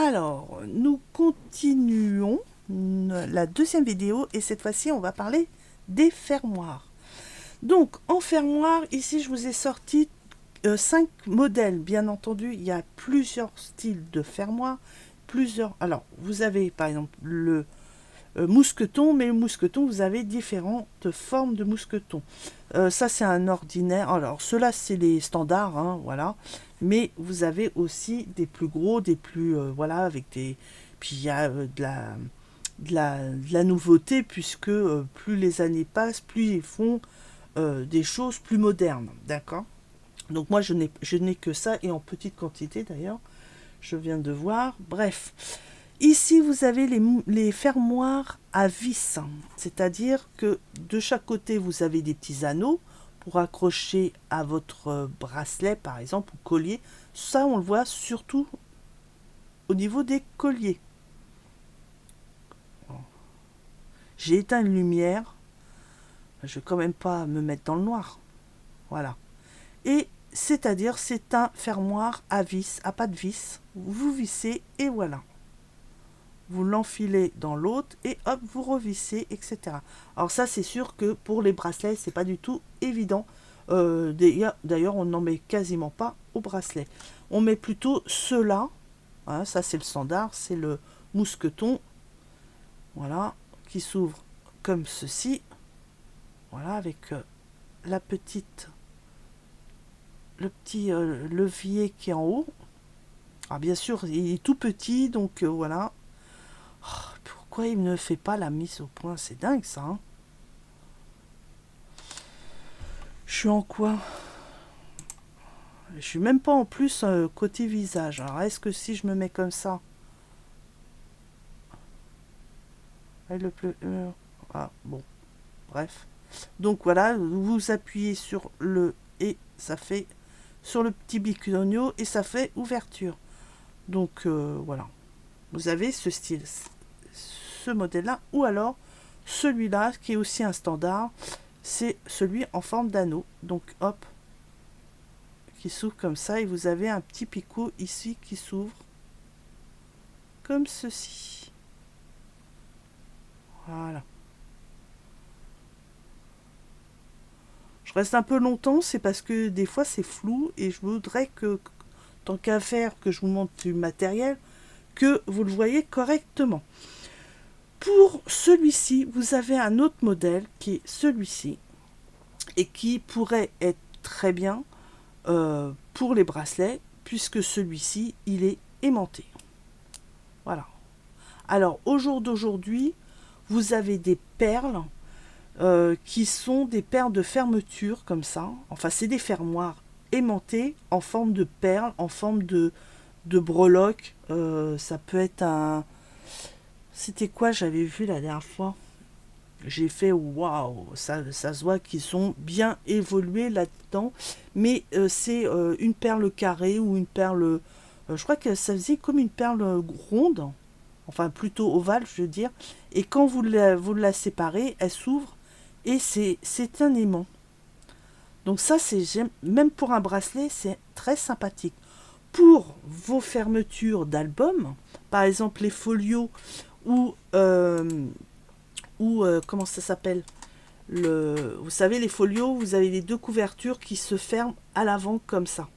Alors, nous continuons la deuxième vidéo et cette fois-ci, on va parler des fermoirs. Donc, en fermoir, ici, je vous ai sorti 5 modèles. Bien entendu, il y a plusieurs styles de fermoirs. Alors, vous avez par exemple le mousqueton, mais le mousqueton, vous avez différentes formes de mousqueton. Ça, c'est un ordinaire. Alors, ceux-là, c'est les standards, hein, voilà. Mais vous avez aussi des plus gros, des plus, voilà, avec des... Puis il y a de la nouveauté, puisque plus les années passent, plus ils font des choses plus modernes, d'accord? Donc moi, je n'ai que ça, et en petite quantité d'ailleurs, je viens de voir. Bref, ici, vous avez les fermoirs à vis, c'est-à-dire que de chaque côté, vous avez des petits anneaux pour accrocher à votre bracelet, par exemple, ou collier. Ça, on le voit surtout au niveau des colliers. J'ai éteint une lumière, je ne vais quand même pas me mettre dans le noir. Voilà. Et c'est-à-dire, c'est un fermoir à vis, à pas de vis. Vous vissez et voilà. Vous l'enfilez dans l'autre et hop, vous revissez, etc. Alors ça, c'est sûr que pour les bracelets, c'est pas du tout évident. D'ailleurs, on n'en met quasiment pas au bracelet. On met plutôt ceux-là. Hein, ça, c'est le standard, c'est le mousqueton. Voilà, qui s'ouvre comme ceci. Voilà, avec le petit levier qui est en haut. Alors bien sûr, il est tout petit, donc voilà. Oh, pourquoi il ne fait pas la mise au point? C'est dingue ça, hein. Je suis en quoi? Je suis même pas en plus côté visage. Alors est-ce que si je me mets comme ça, ah bon, bref. Donc voilà, vous appuyez sur le et ça fait sur le petit biconio et ça fait ouverture. Donc voilà, vous avez ce style, ce modèle-là, ou alors celui-là qui est aussi un standard, c'est celui en forme d'anneau. Donc hop, qui s'ouvre comme ça et vous avez un petit picot ici qui s'ouvre comme ceci. Voilà. Je reste un peu longtemps, c'est parce que des fois c'est flou et je voudrais que, tant qu'à faire que je vous montre du matériel, que vous le voyez correctement. Pour celui-ci, vous avez un autre modèle qui est celui-ci et qui pourrait être très bien pour les bracelets, puisque celui-ci, il est aimanté. Voilà. Alors, au jour d'aujourd'hui, vous avez des perles qui sont des perles de fermeture, comme ça. Enfin, c'est des fermoirs aimantés en forme de perles, en forme de breloque. Ça peut être un... C'était quoi j'avais vu la dernière fois? J'ai fait waouh, ça se voit qu'ils sont bien évolués là-dedans, mais c'est une perle carrée ou une perle, je crois que ça faisait comme une perle ronde, enfin plutôt ovale, je veux dire, et quand vous la séparez, elle s'ouvre et c'est un aimant. Donc ça, même pour un bracelet, c'est très sympathique. Pour vos fermetures d'albums, par exemple les folios ou comment ça s'appelle, vous savez, les folios, vous avez les deux couvertures qui se ferment à l'avant comme ça.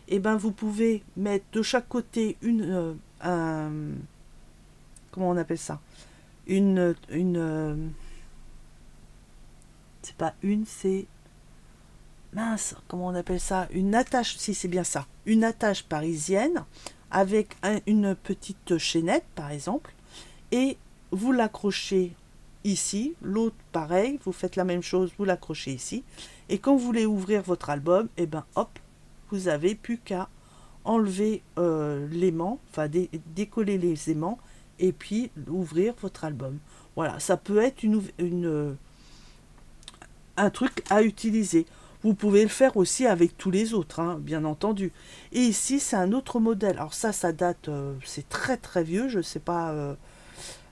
Et ben vous pouvez mettre de chaque côté comment on appelle ça, c'est pas une, c'est mince, comment on appelle ça, une attache, si c'est bien ça, une attache parisienne avec une petite chaînette par exemple, et vous l'accrochez ici, l'autre pareil, vous faites la même chose, vous l'accrochez ici, et quand vous voulez ouvrir votre album, et ben hop, vous avez plus qu'à enlever l'aimant, enfin décoller les aimants, et puis ouvrir votre album. Voilà, ça peut être un truc à utiliser. Vous pouvez le faire aussi avec tous les autres, hein, bien entendu. Et ici, c'est un autre modèle. Alors ça date, c'est très très vieux, je sais pas.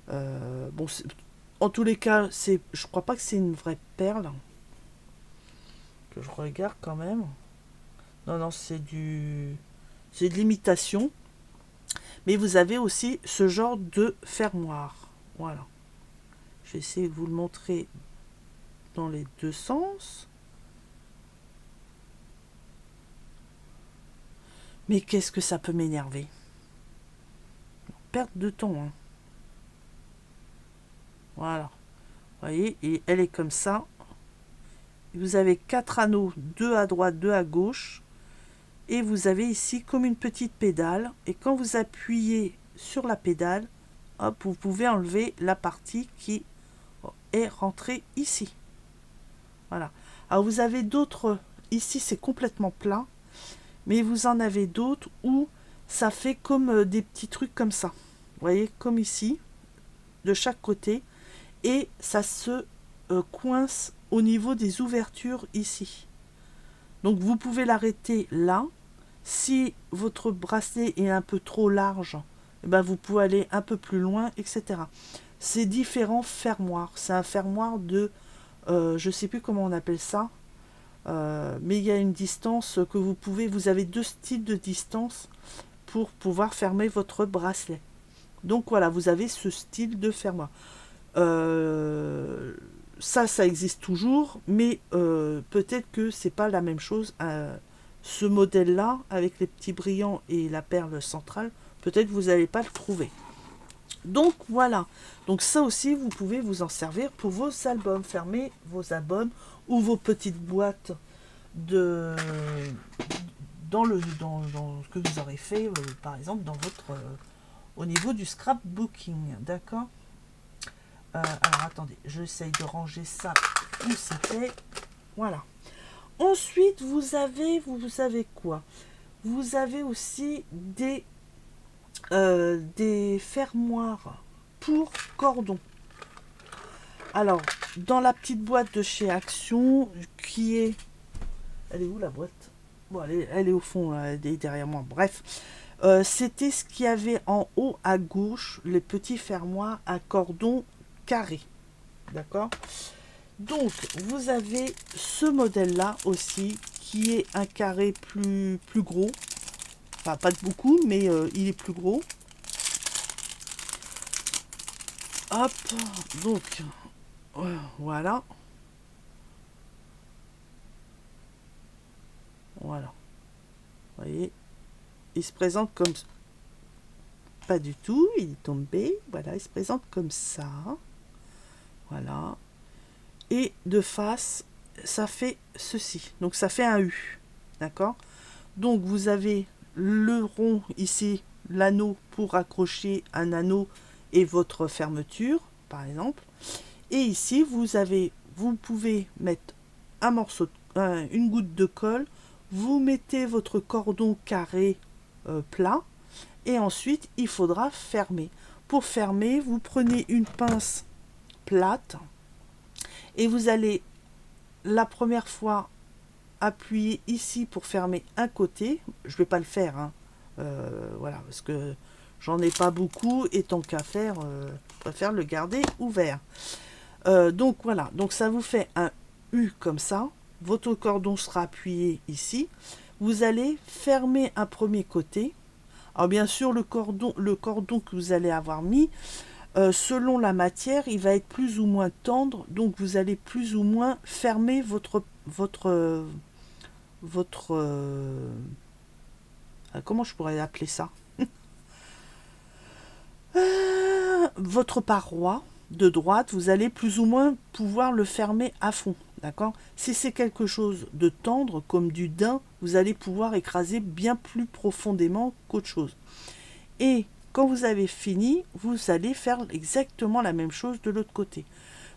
Bon, en tous les cas, je crois pas que c'est une vraie perle. Que je regarde quand même. Non, c'est de l'imitation. Mais vous avez aussi ce genre de fermoir. Voilà. Je vais essayer de vous le montrer dans les deux sens. Mais qu'est-ce que ça peut m'énerver? Perte de temps. Hein. Voilà. Vous voyez, et elle est comme ça. Vous avez 4 anneaux, 2 à droite, 2 à gauche. Et vous avez ici comme une petite pédale. Et quand vous appuyez sur la pédale, hop, vous pouvez enlever la partie qui est rentrée ici. Voilà. Alors vous avez d'autres, ici c'est complètement plat. Mais vous en avez d'autres où ça fait comme des petits trucs comme ça. Vous voyez, comme ici, de chaque côté. Et ça se coince au niveau des ouvertures ici. Donc vous pouvez l'arrêter là. Si votre bracelet est un peu trop large, eh ben vous pouvez aller un peu plus loin, etc. C'est différents fermoirs. C'est un fermoir de, je ne sais plus comment on appelle ça, mais il y a une distance que vous pouvez, vous avez 2 styles de distance pour pouvoir fermer votre bracelet. Donc voilà, vous avez ce style de fermoir. Ça existe toujours, mais peut-être que c'est pas la même chose. Ce modèle-là, avec les petits brillants et la perle centrale, peut-être vous n'allez pas le trouver. Donc voilà. Donc ça aussi, vous pouvez vous en servir pour vos albums. Fermer vos albums ou vos petites boîtes de dans ce que vous aurez fait, par exemple, dans votre au niveau du scrapbooking. D'accord. Alors attendez, j'essaye de ranger ça où c'était. Voilà. Ensuite, vous savez quoi? Vous avez aussi des fermoirs pour cordon. Alors, dans la petite boîte de chez Action, qui est... Elle est où la boîte? Bon, elle est au fond, là, elle est derrière moi. Bref, c'était ce qu'il y avait en haut à gauche, les petits fermoirs à cordon carré. D'accord? Donc, vous avez ce modèle-là aussi, qui est un carré plus gros. Enfin, pas de beaucoup, mais il est plus gros. Hop, donc, voilà. Voilà. Vous voyez, il se présente comme... Pas du tout, il est tombé. Voilà, il se présente comme ça. Voilà. Et de face, ça fait ceci. Donc ça fait un U. D'accord? Donc vous avez le rond ici, l'anneau pour accrocher un anneau et votre fermeture, par exemple. Et ici, vous pouvez mettre un morceau, une goutte de colle. Vous mettez votre cordon carré plat. Et ensuite, il faudra fermer. Pour fermer, vous prenez une pince plate et vous allez la première fois appuyer ici pour fermer un côté. Je ne vais pas le faire, hein. Voilà, parce que j'en ai pas beaucoup et tant qu'à faire, je préfère le garder ouvert. Donc voilà, donc ça vous fait un U comme ça. Votre cordon sera appuyé ici. Vous allez fermer un premier côté. Alors bien sûr, le cordon que vous allez avoir mis, selon la matière, il va être plus ou moins tendre, donc vous allez plus ou moins fermer votre comment je pourrais appeler ça? Votre paroi de droite, vous allez plus ou moins pouvoir le fermer à fond, d'accord? Si c'est quelque chose de tendre, comme du daim, vous allez pouvoir écraser bien plus profondément qu'autre chose. Et quand vous avez fini, vous allez faire exactement la même chose de l'autre côté.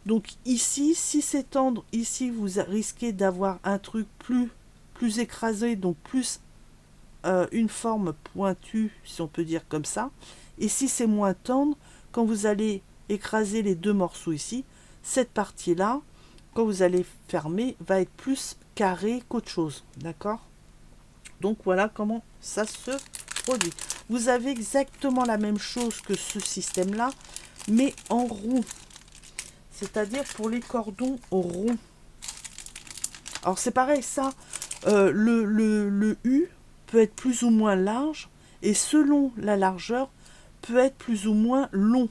Donc ici, si c'est tendre, ici vous risquez d'avoir un truc plus écrasé, donc plus une forme pointue, si on peut dire comme ça. Et si c'est moins tendre, quand vous allez écraser les deux morceaux ici, cette partie-là, quand vous allez fermer, va être plus carré qu'autre chose. D'accord? Donc voilà comment ça se produit. Vous avez exactement la même chose que ce système-là, mais en rond. C'est-à-dire pour les cordons ronds. Alors c'est pareil, ça, le U peut être plus ou moins large, et selon la largeur, peut être plus ou moins long.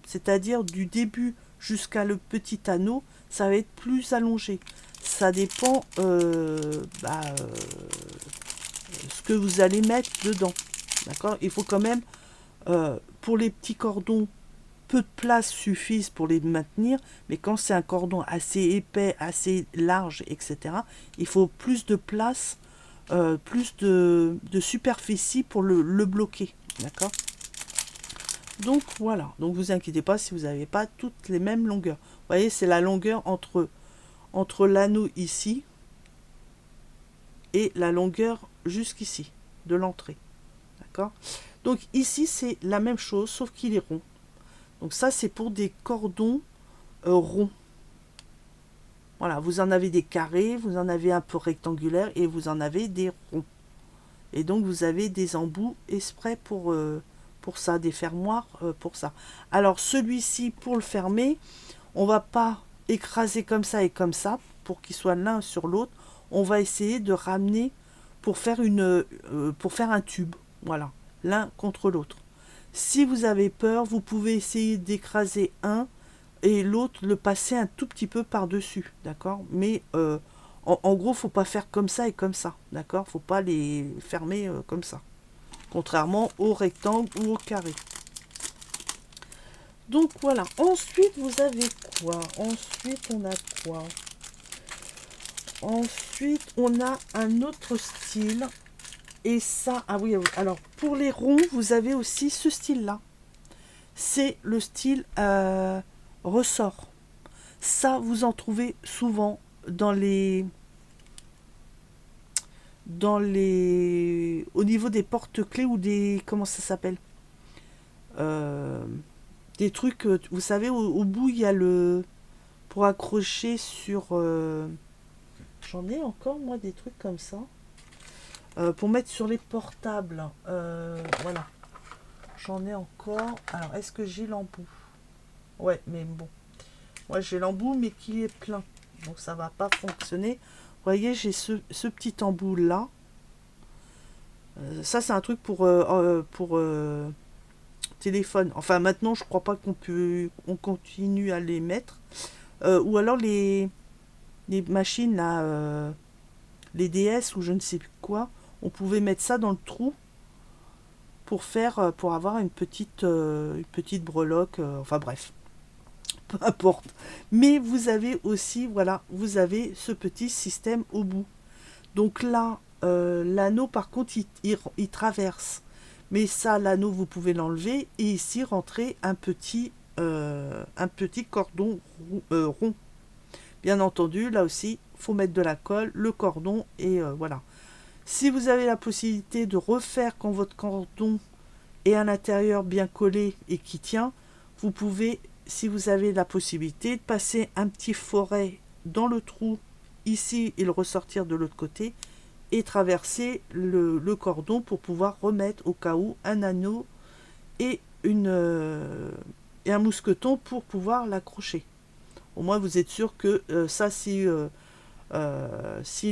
C'est-à-dire du début jusqu'à le petit anneau, ça va être plus allongé. Ça dépend ce que vous allez mettre dedans. D'accord? Il faut quand même, pour les petits cordons, peu de place suffise pour les maintenir, mais quand c'est un cordon assez épais, assez large, etc., il faut plus de place, plus de superficie pour le bloquer. D'accord? Donc voilà, donc vous inquiétez pas si vous n'avez pas toutes les mêmes longueurs. Vous voyez, c'est la longueur entre l'anneau ici et la longueur jusqu'ici de l'entrée. D'accord? Donc ici, c'est la même chose, sauf qu'il est rond. Donc ça, c'est pour des cordons ronds. Voilà, vous en avez des carrés, vous en avez un peu rectangulaires et vous en avez des ronds. Et donc vous avez des embouts exprès pour ça, des fermoirs pour ça. Alors celui-ci, pour le fermer, on va pas écraser comme ça et comme ça pour qu'ils soient l'un sur l'autre. On va essayer de ramener pour faire un tube. Voilà, l'un contre l'autre. Si vous avez peur, vous pouvez essayer d'écraser un et l'autre le passer un tout petit peu par-dessus, d'accord? Mais en gros, faut pas faire comme ça et comme ça, d'accord? Faut pas les fermer comme ça, contrairement au rectangle ou au carré. Donc voilà. Ensuite, vous avez quoi? Ensuite, on a quoi? Ensuite, on a un autre style. Et ça, ah oui, alors pour les ronds, vous avez aussi ce style-là. C'est le style ressort. Ça, vous en trouvez souvent dans les au niveau des porte-clés ou des, comment ça s'appelle, des trucs, vous savez, au bout, il y a le, pour accrocher sur, j'en ai encore, moi, des trucs comme ça. Pour mettre sur les portables. Voilà. J'en ai encore. Alors, est-ce que j'ai l'embout? Ouais, mais bon. Moi, j'ai l'embout, mais qui est plein. Donc, ça va pas fonctionner. Vous voyez, j'ai ce petit embout là. Ça, c'est un truc pour téléphone. Enfin, maintenant, je crois pas on continue à les mettre. Ou alors les machines là, les DS ou je ne sais plus quoi. On pouvait mettre ça dans le trou pour avoir une petite breloque, enfin bref, peu importe. Mais vous avez aussi, voilà, vous avez ce petit système au bout. Donc là, l'anneau par contre, il traverse. Mais ça, l'anneau, vous pouvez l'enlever et ici rentrer un petit cordon rond. Bien entendu, là aussi, faut mettre de la colle, le cordon et voilà. Si vous avez la possibilité de refaire quand votre cordon est à l'intérieur bien collé et qui tient, vous pouvez, si vous avez la possibilité, de passer un petit foret dans le trou ici et le ressortir de l'autre côté et traverser le cordon pour pouvoir remettre au cas où un anneau et un mousqueton pour pouvoir l'accrocher. Au moins vous êtes sûr que ça, s'il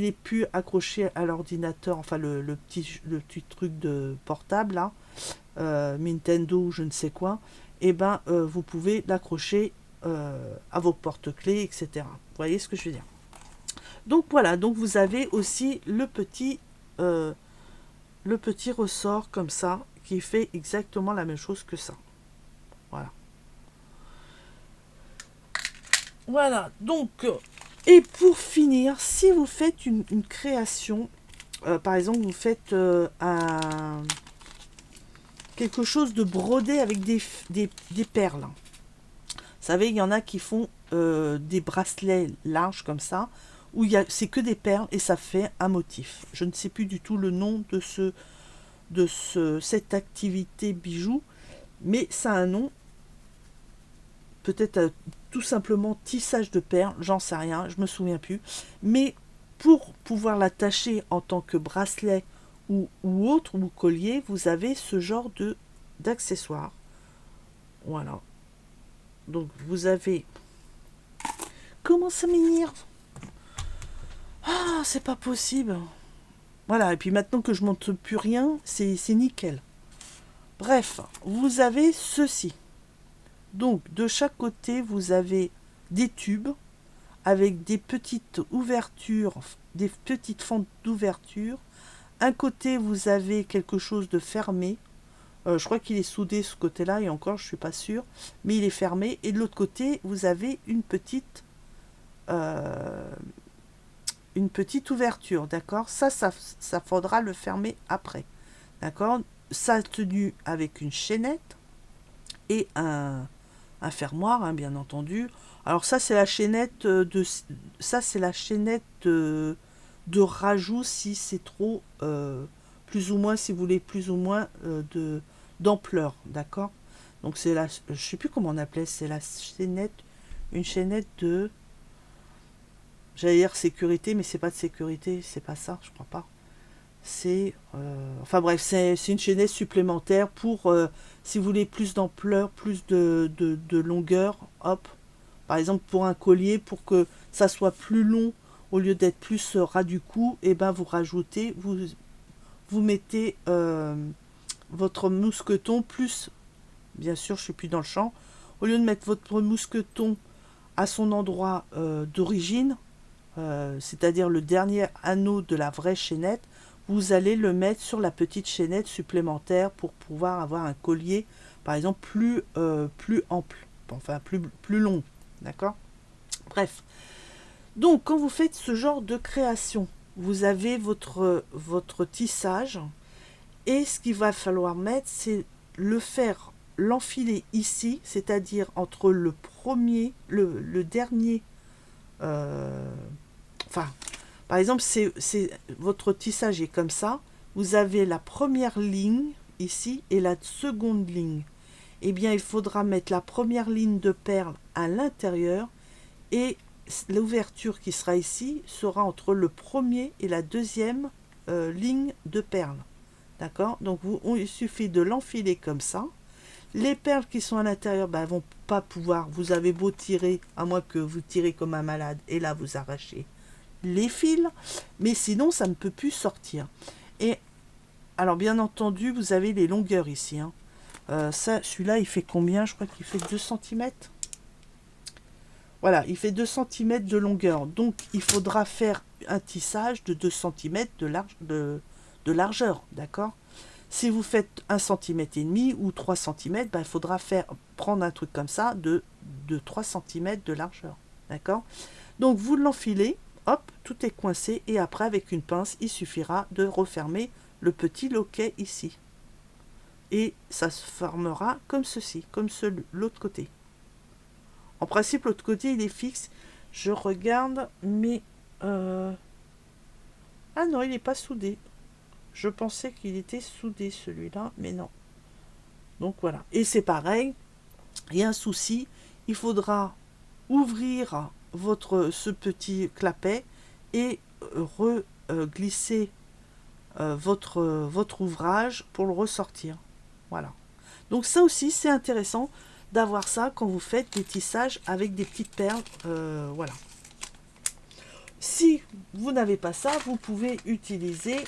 est plus accroché à l'ordinateur, enfin le petit truc de portable là, Nintendo je ne sais quoi, et ben vous pouvez l'accrocher à vos porte-clés, etc. Vous voyez ce que je veux dire? Donc voilà, donc vous avez aussi le petit ressort comme ça qui fait exactement la même chose que ça. Voilà. Voilà, donc et pour finir, si vous faites une création, par exemple vous faites quelque chose de brodé avec des perles. Vous savez, il y en a qui font des bracelets larges comme ça, où c'est que des perles et ça fait un motif. Je ne sais plus du tout le nom de cette activité bijou, mais ça a un nom. Peut-être tout simplement tissage de perles, j'en sais rien, je me souviens plus. Mais pour pouvoir l'attacher en tant que bracelet ou autre, ou collier, vous avez ce genre d'accessoires. Voilà. Donc vous avez... Comment ça m'énerve? Ah, c'est pas possible. Voilà, et puis maintenant que je monte plus rien, c'est nickel. Bref, vous avez ceci. Donc, de chaque côté, vous avez des tubes avec des petites ouvertures, des petites fentes d'ouverture. Un côté, vous avez quelque chose de fermé. Je crois qu'il est soudé ce côté-là, et encore, je ne suis pas sûre. Mais il est fermé. Et de l'autre côté, vous avez euh, une petite ouverture, d'accord, ça faudra le fermer après, d'accord. Ça tenu avec une chaînette et un fermoir, hein, bien entendu. Alors ça, c'est la chaînette de rajout si c'est trop, plus ou moins, si vous voulez plus ou moins d'ampleur, d'accord. Donc c'est la, je sais plus comment on appelait, c'est la chaînette, une chaînette de, j'allais dire sécurité, mais c'est pas de sécurité, c'est pas ça, je crois pas. C'est, enfin bref, c'est une chaînette supplémentaire pour, si vous voulez plus d'ampleur, plus de longueur, hop. Par exemple pour un collier, pour que ça soit plus long, au lieu d'être plus ras du cou, et ben vous rajoutez, vous mettez votre mousqueton plus, bien sûr je suis plus dans le champ, au lieu de mettre votre mousqueton à son endroit d'origine, c'est-à-dire le dernier anneau de la vraie chaînette, vous allez le mettre sur la petite chaînette supplémentaire pour pouvoir avoir un collier, par exemple, plus ample, enfin plus long, d'accord. Bref, donc quand vous faites ce genre de création, vous avez votre tissage, et ce qu'il va falloir mettre, c'est l'enfiler ici, c'est-à-dire entre le premier, le dernier, euh, enfin, par exemple, votre tissage est comme ça. Vous avez la première ligne ici et la seconde ligne. Eh bien, il faudra mettre la première ligne de perles à l'intérieur, et l'ouverture qui sera ici sera entre le premier et la deuxième ligne de perles. D'accord. Donc, il suffit de l'enfiler comme ça. Les perles qui sont à l'intérieur, ben, vont pas pouvoir, vous avez beau tirer, à moins que vous tirez comme un malade, et là vous arrachez les fils, mais sinon ça ne peut plus sortir. Et alors bien entendu, vous avez les longueurs ici, hein. Celui-là il fait combien? Je crois qu'il fait 2 cm. Voilà, il fait 2 cm de longueur, donc il faudra faire un tissage de 2 cm de largeur, d'accord. Si vous faites 1,5 cm ou 3 cm, ben, il faudra prendre un truc comme ça de 3 cm de largeur, d'accord. Donc vous l'enfilez, hop, tout est coincé, et après avec une pince, il suffira de refermer le petit loquet ici. Et ça se formera comme ceci, comme l'autre côté. En principe, l'autre côté, il est fixe. Je regarde, mais... Ah non, il n'est pas soudé. Je pensais qu'il était soudé, celui-là, mais non. Donc voilà. Et c'est pareil, il y a un souci, il faudra ouvrir ce petit clapet et glisser votre ouvrage pour le ressortir. Voilà. Donc ça aussi, c'est intéressant d'avoir ça quand vous faites des tissages avec des petites perles. Voilà. Si vous n'avez pas ça, vous pouvez utiliser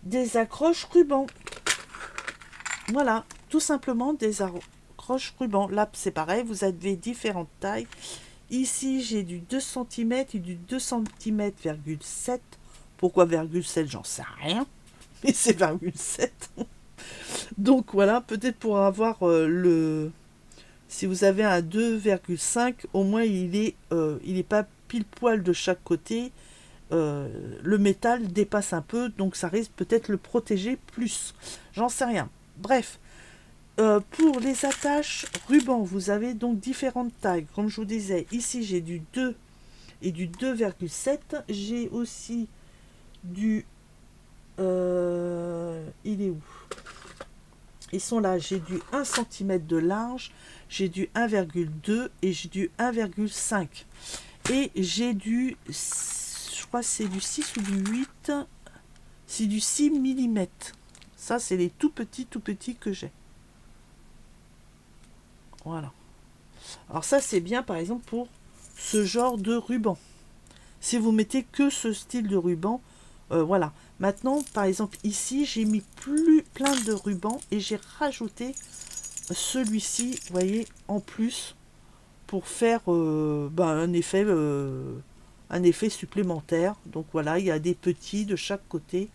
des accroches rubans. Voilà, tout simplement des accroches rubans. Là, c'est pareil, vous avez différentes tailles. Ici, j'ai du 2 cm et du 2 cm,7. Pourquoi 7, j'en sais rien. Mais c'est 7. Donc voilà, peut-être pour avoir si vous avez un 2,5, au moins il est pas pile poil de chaque côté. Le métal dépasse un peu, donc ça risque peut-être le protéger plus. J'en sais rien. Bref, pour les attaches ruban, vous avez donc différentes tailles. Comme je vous disais, ici j'ai du 2 et du 2,7. J'ai aussi du... il est où? Ils sont là. J'ai du 1 cm de large, j'ai du 1,2 et j'ai du 1,5. Et j'ai du... Je crois que c'est du 6 ou du 8. C'est du 6 mm. Ça, c'est les tout petits que j'ai. Voilà. Alors ça, c'est bien, par exemple, pour ce genre de ruban. Si vous mettez que ce style de ruban, voilà. Maintenant, par exemple, ici, j'ai mis plein de rubans et j'ai rajouté celui-ci, vous voyez, en plus, pour faire un effet supplémentaire. Donc voilà, il y a des petits de chaque côté,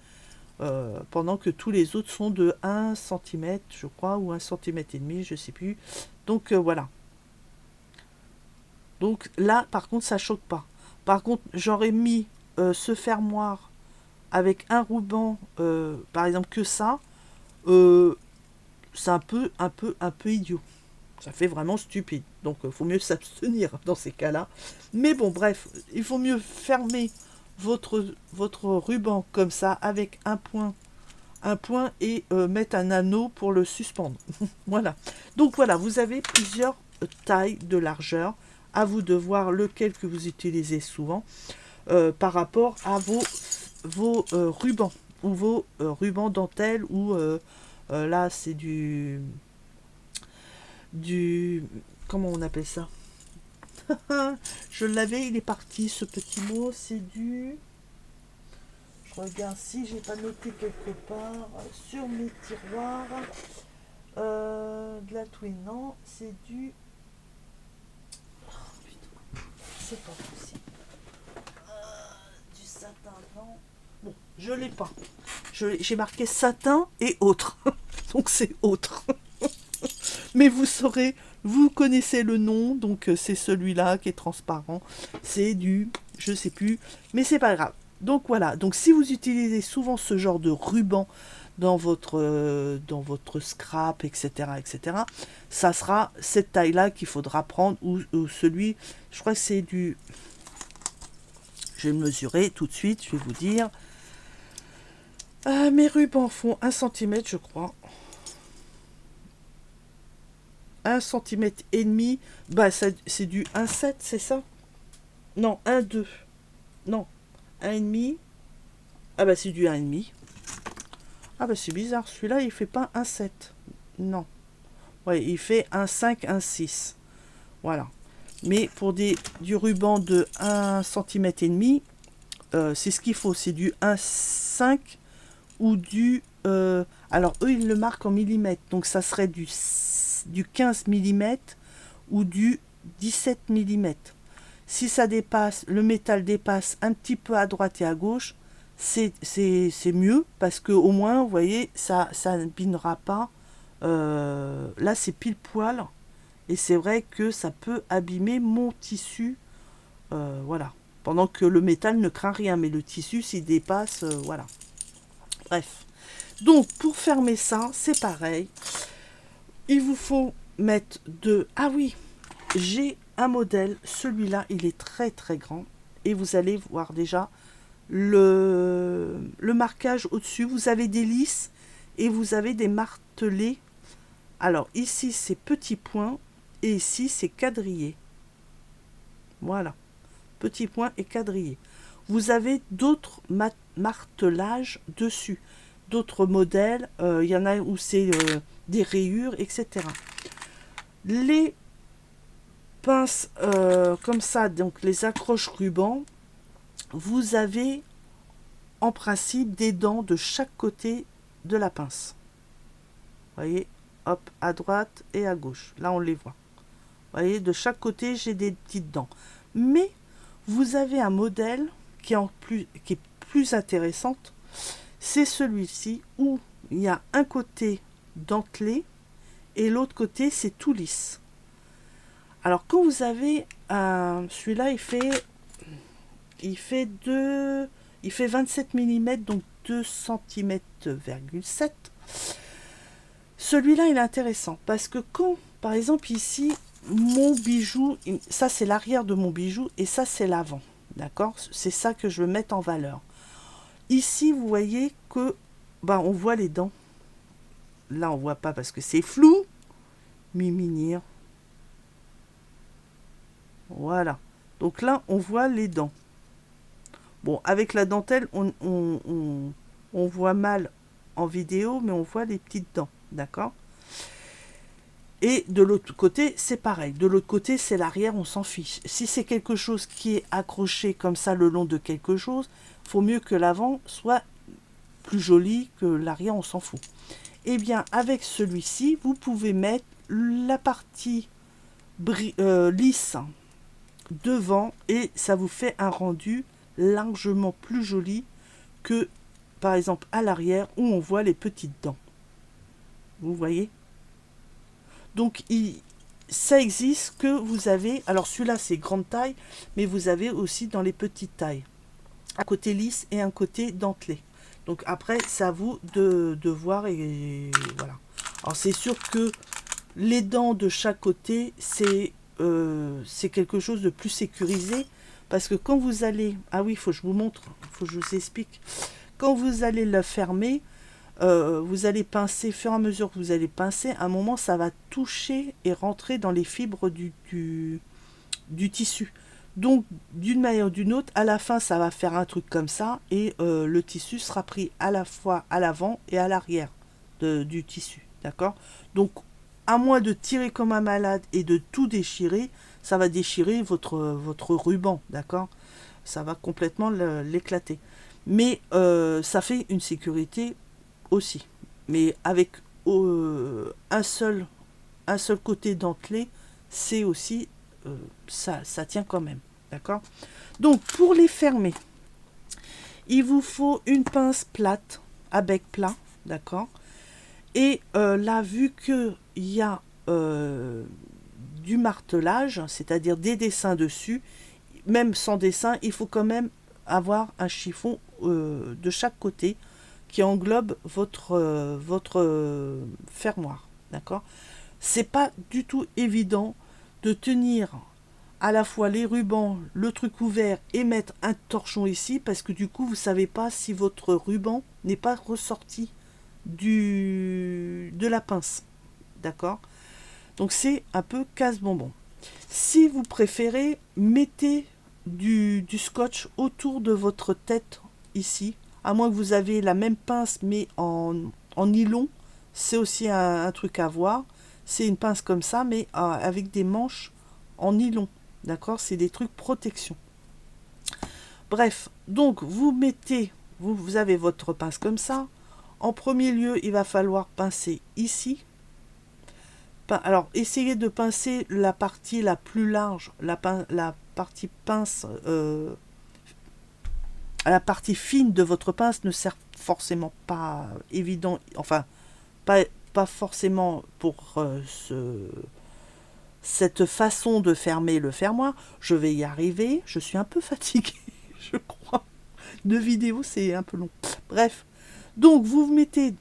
pendant que tous les autres sont de 1 cm, je crois, ou 1,5 cm, je sais plus. Donc voilà. Donc là, par contre, ça choque pas. Par contre, j'aurais mis ce fermoir avec un ruban, par exemple, que ça, c'est un peu idiot. Ça fait vraiment stupide. Donc, il faut mieux s'abstenir dans ces cas-là. Mais bon, bref, il faut mieux fermer votre ruban comme ça avec un point et mettre un anneau pour le suspendre. Voilà. Donc voilà, vous avez plusieurs tailles de largeur. À vous de voir lequel que vous utilisez souvent par rapport à vos rubans ou vos rubans dentelle ou là c'est du comment on appelle ça. Je l'avais, il est parti ce petit mot, c'est du, je regarde si j'ai pas noté quelque part sur mes tiroirs de la Twin, non, c'est du, oh, putain, c'est pas possible, du satin, non, bon, je l'ai pas, j'ai marqué satin et autres, donc c'est autre. Mais vous saurez, vous connaissez le nom, donc c'est celui-là qui est transparent. C'est du, je sais plus, mais c'est pas grave. Donc voilà, donc si vous utilisez souvent ce genre de ruban dans votre scrap, etc., ça sera cette taille-là qu'il faudra prendre, ou celui, je crois que c'est du, je vais le mesurer tout de suite, je vais vous dire. Mes rubans font 1 cm, je crois. 1,5 cm, bah c'est du 1,7, c'est ça? Non, 1,2. Non, 1,5. Ah bah c'est du 1,5. Ah bah c'est bizarre, celui-là il fait pas 1,7. Non. Ouais, il fait 1,5, 1,6. Voilà. Mais pour du ruban de 1,5 cm, c'est ce qu'il faut, c'est du 1,5 ou du... alors eux ils le marquent en millimètres, donc ça serait du 15 mm ou du 17 mm. Si ça dépasse, le métal dépasse un petit peu à droite et à gauche, c'est mieux parce que au moins, vous voyez, ça n'abîmera pas. Là, c'est pile poil et c'est vrai que ça peut abîmer mon tissu. Voilà. Pendant que le métal ne craint rien, mais le tissu, s'il dépasse, voilà. Bref. Donc, pour fermer ça, c'est pareil. Il vous faut mettre ah oui, j'ai un modèle, celui-là il est très très grand et vous allez voir déjà le marquage au-dessus. Vous avez des lisses et vous avez des martelés. Alors ici c'est petits points et ici c'est quadrillé. Voilà, petits points et quadrillé. Vous avez d'autres martelages dessus, d'autres modèles. Il y en a où c'est des rayures, etc. Les pinces comme ça, donc les accroches rubans, vous avez en principe des dents de chaque côté de la pince. Vous voyez, hop, à droite et à gauche. Là, on les voit. Vous voyez, de chaque côté, j'ai des petites dents. Mais vous avez un modèle qui est plus intéressant. C'est celui-ci où il y a un côté dentelé et l'autre côté c'est tout lisse. Alors quand vous avez celui-là il fait 27 mm, donc 2 cm,7. Celui-là il est intéressant parce que quand par exemple ici mon bijou, ça c'est l'arrière de mon bijou et ça c'est l'avant, d'accord, c'est ça que je veux mettre en valeur. Ici vous voyez que on voit les dents. Là, on voit pas parce que c'est flou. Miminir. Voilà. Donc là, on voit les dents. Bon, avec la dentelle, on voit mal en vidéo, mais on voit les petites dents. D'accord? Et de l'autre côté, c'est pareil. De l'autre côté, c'est l'arrière, on s'en fiche. Si c'est quelque chose qui est accroché comme ça le long de quelque chose, il faut mieux que l'avant soit plus joli que l'arrière, on s'en fout. Et bien avec celui-ci, vous pouvez mettre la partie lisse devant et ça vous fait un rendu largement plus joli que par exemple à l'arrière où on voit les petites dents. Vous voyez? Donc ça existe que vous avez, alors celui-là c'est grande taille, mais vous avez aussi dans les petites tailles. Un côté lisse et un côté dentelé. Donc après, c'est à vous de voir et voilà. Alors c'est sûr que les dents de chaque côté, c'est quelque chose de plus sécurisé. Parce que quand vous allez... Ah oui, il faut que je vous montre, il faut que je vous explique. Quand vous allez le fermer, vous allez pincer, au fur et à mesure que vous allez pincer, à un moment, ça va toucher et rentrer dans les fibres du tissu. Donc, d'une manière ou d'une autre, à la fin, ça va faire un truc comme ça et le tissu sera pris à la fois à l'avant et à l'arrière du tissu. D'accord? Donc, à moins de tirer comme un malade et de tout déchirer, ça va déchirer votre ruban. D'accord? Ça va complètement l'éclater. Mais ça fait une sécurité aussi. Mais avec un seul côté dentelé, c'est aussi... ça tient quand même. D'accord? Donc, pour les fermer, il vous faut une pince plate à bec plat. D'accord? Et là, vu qu'il y a du martelage, c'est-à-dire des dessins dessus, même sans dessin, il faut quand même avoir un chiffon de chaque côté qui englobe votre fermoir. D'accord? C'est pas du tout évident de tenir à la fois les rubans, le truc ouvert et mettre un torchon ici parce que du coup vous savez pas si votre ruban n'est pas ressorti de la pince. D'accord? Donc c'est un peu casse-bonbon. Si vous préférez, mettez du scotch autour de votre tête ici, à moins que vous avez la même pince mais en nylon, c'est aussi un truc à voir. C'est une pince comme ça mais avec des manches en nylon. D'accord? C'est des trucs protection. Bref, donc vous avez votre pince comme ça. En premier lieu, il va falloir pincer ici. Alors, essayez de pincer la partie la plus large, la partie pince, la partie fine de votre pince ne sert forcément pas évident, enfin, pas forcément pour cette façon de fermer le fermoir. Je vais y arriver, je suis un peu fatiguée, je crois. 2 vidéos, c'est un peu long. Bref, donc vous mettez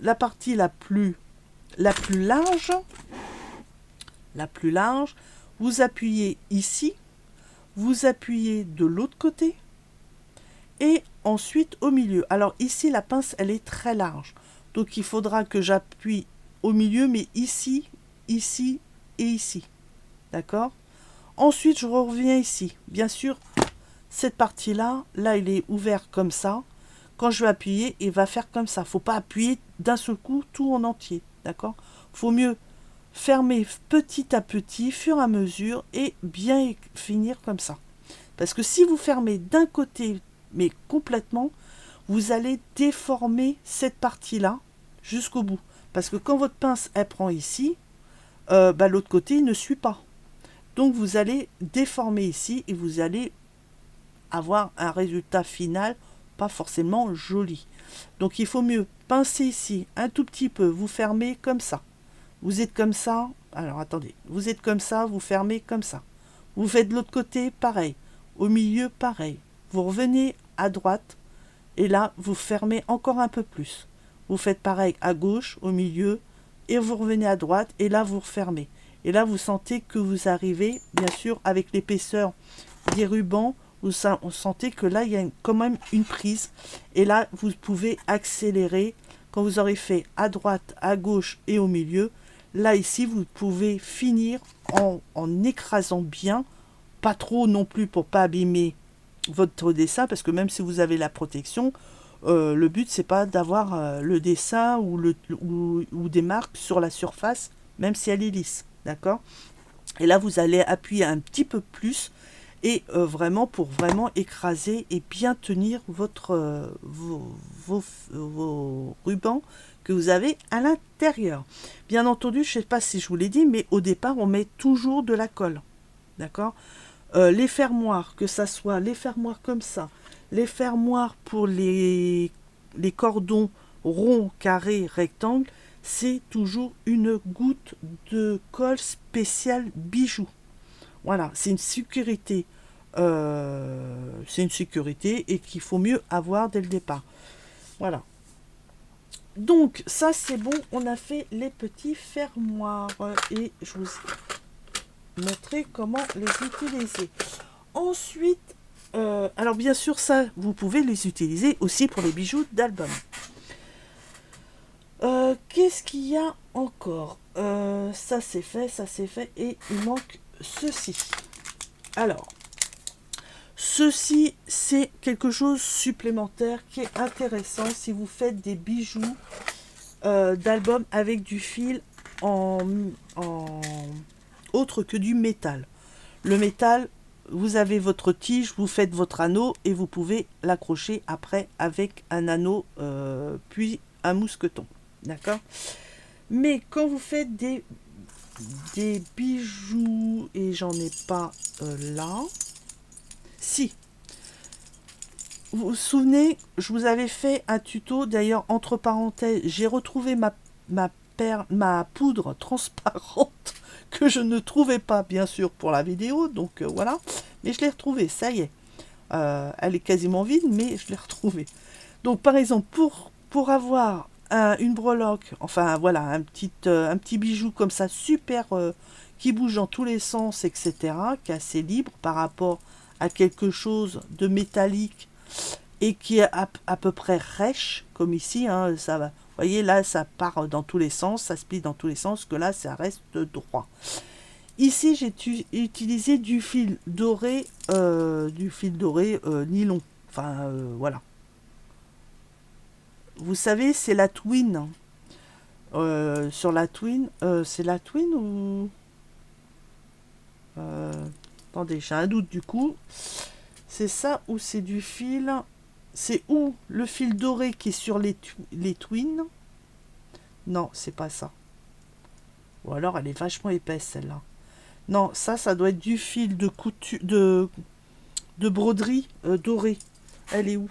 la partie la plus large, vous appuyez ici, vous appuyez de l'autre côté et ensuite au milieu. Alors ici la pince elle est très large, donc il faudra que j'appuie au milieu, mais ici, ici et ici. D'accord? Ensuite je reviens ici. Bien sûr, cette partie là il est ouvert comme ça. Quand je vais appuyer, il va faire comme ça. Faut pas appuyer d'un seul coup tout en entier. D'accord? Faut mieux fermer petit à petit, fur et à mesure, et bien finir comme ça. Parce que si vous fermez d'un côté, mais complètement, vous allez déformer cette partie-là jusqu'au bout. Parce que quand votre pince, elle prend ici, l'autre côté, il ne suit pas. Donc vous allez déformer ici et vous allez avoir un résultat final pas forcément joli. Donc il faut mieux pincer ici un tout petit peu, vous fermez comme ça. Vous êtes comme ça, alors attendez, vous êtes comme ça, vous fermez comme ça. Vous faites de l'autre côté, pareil. Au milieu, pareil. Vous revenez à droite et là, vous fermez encore un peu plus. Vous faites pareil à gauche, au milieu, et vous revenez à droite et là, vous refermez. Et là, vous sentez que vous arrivez, bien sûr, avec l'épaisseur des rubans, vous sentez que là, il y a quand même une prise. Et là, vous pouvez accélérer. Quand vous aurez fait à droite, à gauche et au milieu, là, ici, vous pouvez finir en écrasant bien. Pas trop non plus pour pas abîmer votre dessin, parce que même si vous avez la protection, le but, c'est pas d'avoir le dessin ou des marques sur la surface, même si elle est lisse. D'accord? Et là, vous allez appuyer un petit peu plus. et vraiment pour vraiment écraser et bien tenir votre vos rubans que vous avez à l'intérieur. Bien entendu, je ne sais pas si je vous l'ai dit, mais au départ, on met toujours de la colle. D'accord. Les fermoirs, que ça soit les fermoirs comme ça, les fermoirs pour les cordons ronds, carrés, rectangles, c'est toujours une goutte de colle spéciale bijoux. Voilà, c'est une sécurité. C'est une sécurité et qu'il faut mieux avoir dès le départ. Voilà. Donc, ça c'est bon, on a fait les petits fermoirs. Et je vous ai montré comment les utiliser. Ensuite, alors bien sûr, ça, vous pouvez les utiliser aussi pour les bijoux d'album. Qu'est-ce qu'il y a encore? Ça c'est fait, et il manque ceci. Alors, ceci, c'est quelque chose supplémentaire qui est intéressant si vous faites des bijoux d'album avec du fil en autre que du métal. Le métal, vous avez votre tige, vous faites votre anneau et vous pouvez l'accrocher après avec un anneau puis un mousqueton. D'accord? Mais quand vous faites des bijoux, et j'en ai pas là. Si. Vous vous souvenez, je vous avais fait un tuto, d'ailleurs, entre parenthèses, j'ai retrouvé ma poudre transparente que je ne trouvais pas, bien sûr, pour la vidéo, donc voilà. Mais je l'ai retrouvée, ça y est. Elle est quasiment vide, mais je l'ai retrouvée. Donc, par exemple, pour avoir une breloque, enfin voilà, un petit bijou comme ça, super, qui bouge dans tous les sens, etc., qui est assez libre par rapport à quelque chose de métallique et qui est à peu près rêche, comme ici, hein, ça va. Vous voyez, là, ça part dans tous les sens, ça se plie dans tous les sens, que là, ça reste droit. Ici, j'ai utilisé du fil doré nylon. Enfin, voilà. Vous savez, c'est la Twin. Sur la Twin, c'est la Twin ou... attendez, j'ai un doute du coup. C'est ça ou c'est du fil... C'est où le fil doré qui est sur les Twin? Non, c'est pas ça. Ou alors elle est vachement épaisse celle-là. Non, ça doit être du fil de couture, de broderie dorée. Elle est où?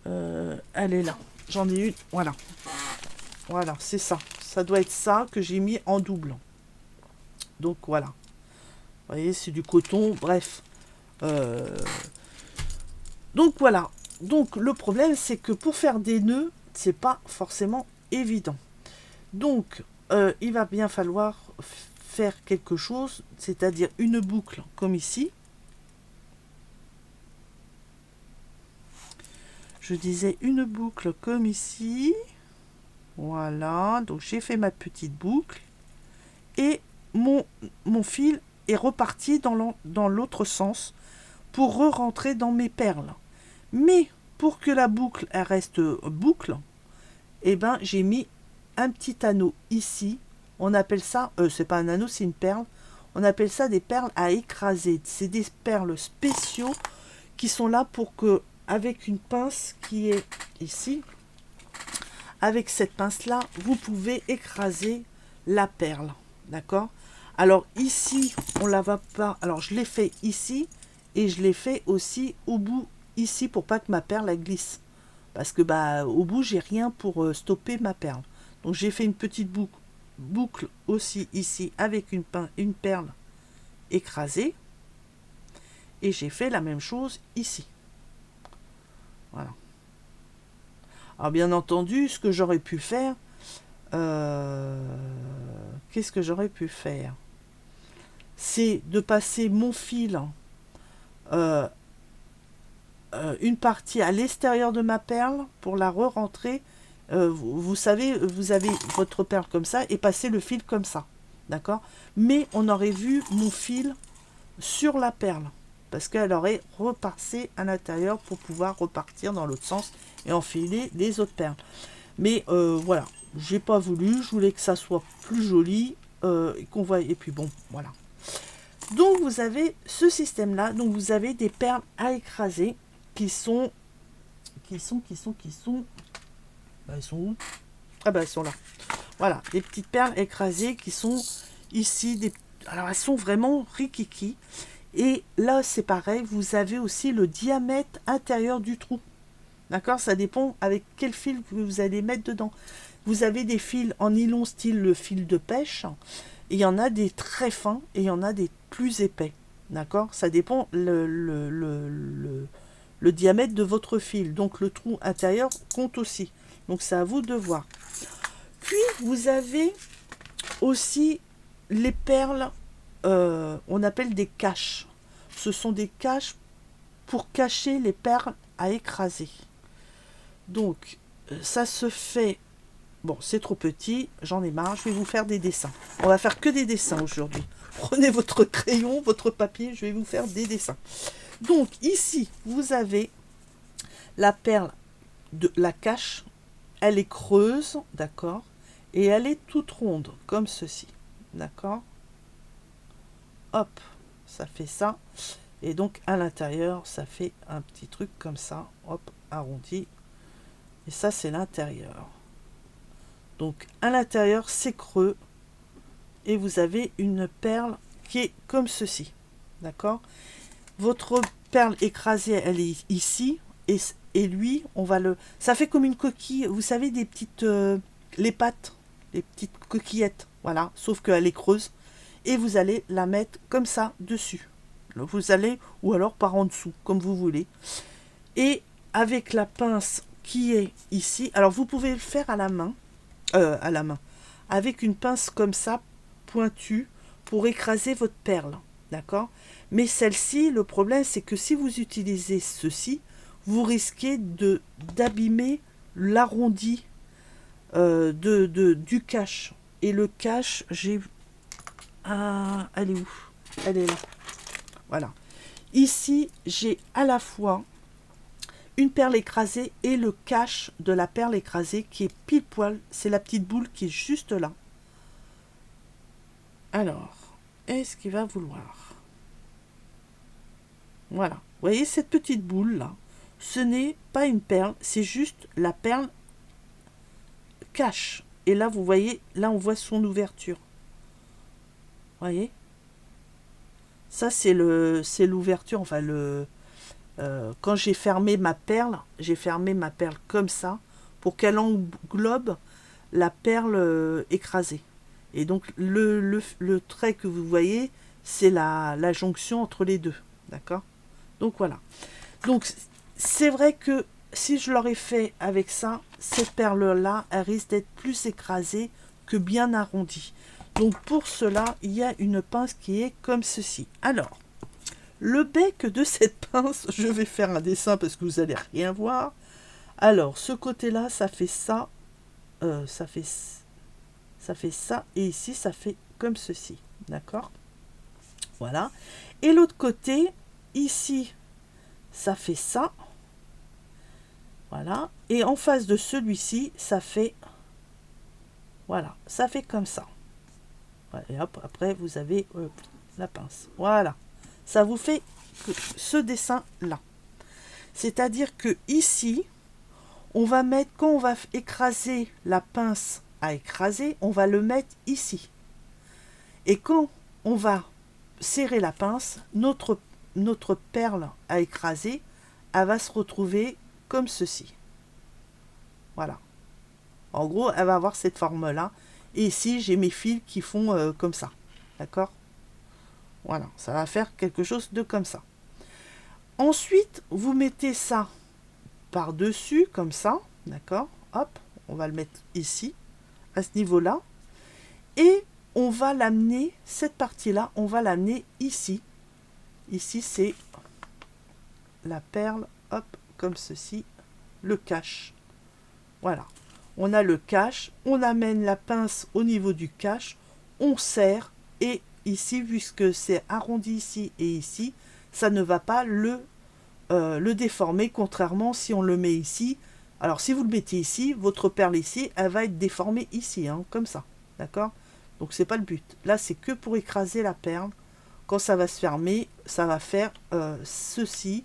Elle est là. J'en ai une. Voilà. Voilà, c'est ça. Ça doit être ça que j'ai mis en double. Donc voilà. Vous voyez, c'est du coton. Bref. Donc voilà. Donc le problème, c'est que pour faire des nœuds, c'est pas forcément évident. Donc il va bien falloir faire quelque chose, c'est-à-dire une boucle comme ici. Je disais une boucle comme ici. Voilà, donc j'ai fait ma petite boucle. Et mon fil est reparti dans l'autre sens pour re-rentrer dans mes perles. Mais pour que la boucle elle reste boucle, eh ben, j'ai mis un petit anneau ici. On appelle ça, c'est pas un anneau, c'est une perle. On appelle ça des perles à écraser. C'est des perles spéciaux qui sont là pour que, avec une pince qui est ici, avec cette pince là, vous pouvez écraser la perle. D'accord? Alors ici, on la va pas. Alors je l'ai fait ici et je l'ai fait aussi au bout ici pour pas que ma perle elle glisse. Parce que bah au bout, j'ai rien pour stopper ma perle. Donc j'ai fait une petite boucle aussi ici avec une perle écrasée. Et j'ai fait la même chose ici. Voilà. Alors bien entendu, ce que j'aurais pu faire, qu'est-ce que j'aurais pu faire? C'est de passer mon fil, une partie à l'extérieur de ma perle pour la re-rentrer. Vous savez, vous avez votre perle comme ça et passer le fil comme ça. D'accord? Mais on aurait vu mon fil sur la perle. Parce qu'elle aurait repassé à l'intérieur pour pouvoir repartir dans l'autre sens et enfiler les autres perles. Mais voilà, j'ai pas voulu, je voulais que ça soit plus joli, qu'on voit. Et puis bon, voilà. Donc vous avez ce système là, donc vous avez des perles à écraser qui sont bah, ils sont où? Ah bah elles sont là. Voilà, des petites perles écrasées qui sont ici alors elles sont vraiment rikiki. Et là c'est pareil, vous avez aussi le diamètre intérieur du trou. D'accord, ça dépend avec quel fil que vous allez mettre dedans. Vous avez des fils en nylon style le fil de pêche. Il y en a des très fins et il y en a des plus épais. D'accord, ça dépend le diamètre de votre fil. Donc le trou intérieur compte aussi. Donc c'est à vous de voir. Puis vous avez aussi les perles, on appelle des caches. Ce sont des caches pour cacher les perles à écraser. Donc ça se fait. Bon, c'est trop petit, j'en ai marre, je vais vous faire des dessins. On va faire que des dessins aujourd'hui. Prenez votre crayon, votre papier, je vais vous faire des dessins. Donc ici, vous avez la perle de la cache. Elle est creuse, d'accord, et elle est toute ronde, comme ceci, d'accord. Hop, ça fait ça. Et donc à l'intérieur, ça fait un petit truc comme ça, hop, arrondi. Et ça, c'est l'intérieur. Donc à l'intérieur, c'est creux. Et vous avez une perle qui est comme ceci, d'accord. Votre perle écrasée, elle est ici. Et lui, on va le... Ça fait comme une coquille, vous savez, des petites... les pattes, les petites coquillettes, voilà. Sauf qu'elle est creuse. Et vous allez la mettre comme ça dessus. Vous allez, ou alors par en dessous, comme vous voulez. Et avec la pince qui est ici, alors vous pouvez le faire à la main, avec une pince comme ça, pointue, pour écraser votre perle, d'accord. Mais celle-ci, le problème, c'est que si vous utilisez ceci, vous risquez d'abîmer l'arrondi du cache. Et le cache, j'ai... Ah, elle est où? Elle est là. Voilà. Ici, j'ai à la fois une perle écrasée et le cache de la perle écrasée qui est pile poil. C'est la petite boule qui est juste là. Alors, est-ce qu'il va vouloir? Voilà. Vous voyez cette petite boule là? Ce n'est pas une perle, c'est juste la perle cache. Et là, vous voyez, là on voit son ouverture. Vous voyez? Ça, c'est l'ouverture, enfin quand j'ai fermé ma perle comme ça pour qu'elle englobe la perle écrasée. Et donc le trait que vous voyez, c'est la jonction entre les deux. D'accord? Donc voilà. Donc c'est vrai que si je l'aurais fait avec ça, cette perle-là, elle risque d'être plus écrasée que bien arrondie. Donc pour cela, il y a une pince qui est comme ceci. Alors, le bec de cette pince, je vais faire un dessin parce que vous n'allez rien voir. Alors, ce côté-là, ça fait ça, ça fait ça, et ici, ça fait comme ceci. D'accord? Voilà. Et l'autre côté, ici, ça fait ça. Voilà. Et en face de celui-ci, ça fait... Voilà, ça fait comme ça. Et hop, après, vous avez la pince. Voilà. Ça vous fait ce dessin-là. C'est-à-dire que ici, on va mettre, quand on va écraser la pince à écraser, on va le mettre ici. Et quand on va serrer la pince, notre perle à écraser, elle va se retrouver comme ceci. Voilà. En gros, elle va avoir cette forme-là. Et ici, j'ai mes fils qui font comme ça. D'accord? Voilà, ça va faire quelque chose de comme ça. Ensuite, vous mettez ça par-dessus, comme ça. D'accord? Hop, on va le mettre ici, à ce niveau-là. Et on va l'amener, cette partie-là, on va l'amener ici. Ici, c'est la perle, hop, comme ceci, le cache. Voilà. On a le cache, on amène la pince au niveau du cache, on serre, et ici, puisque c'est arrondi ici et ici, ça ne va pas le déformer, contrairement si on le met ici. Alors, si vous le mettez ici, votre perle ici, elle va être déformée ici, hein, comme ça. D'accord? Donc, c'est pas le but. Là, c'est que pour écraser la perle. quand ça va se fermer, ça va faire ceci.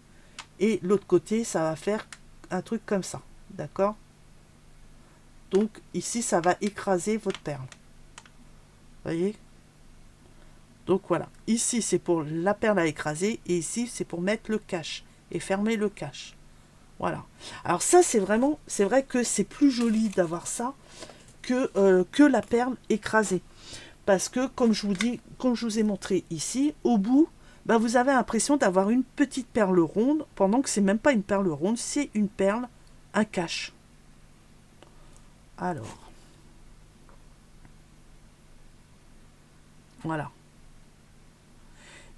Et l'autre côté, ça va faire un truc comme ça. D'accord? Donc ici, ça va écraser votre perle. Vous voyez? Donc voilà. Ici, c'est pour la perle à écraser. Et ici, c'est pour mettre le cache. Et fermer le cache. Voilà. Alors ça, c'est vrai que c'est plus joli d'avoir ça que la perle écrasée. Parce que, comme je vous ai montré ici, au bout, bah, vous avez l'impression d'avoir une petite perle ronde, pendant que c'est même pas une perle ronde, c'est une perle, un cache. Alors, voilà.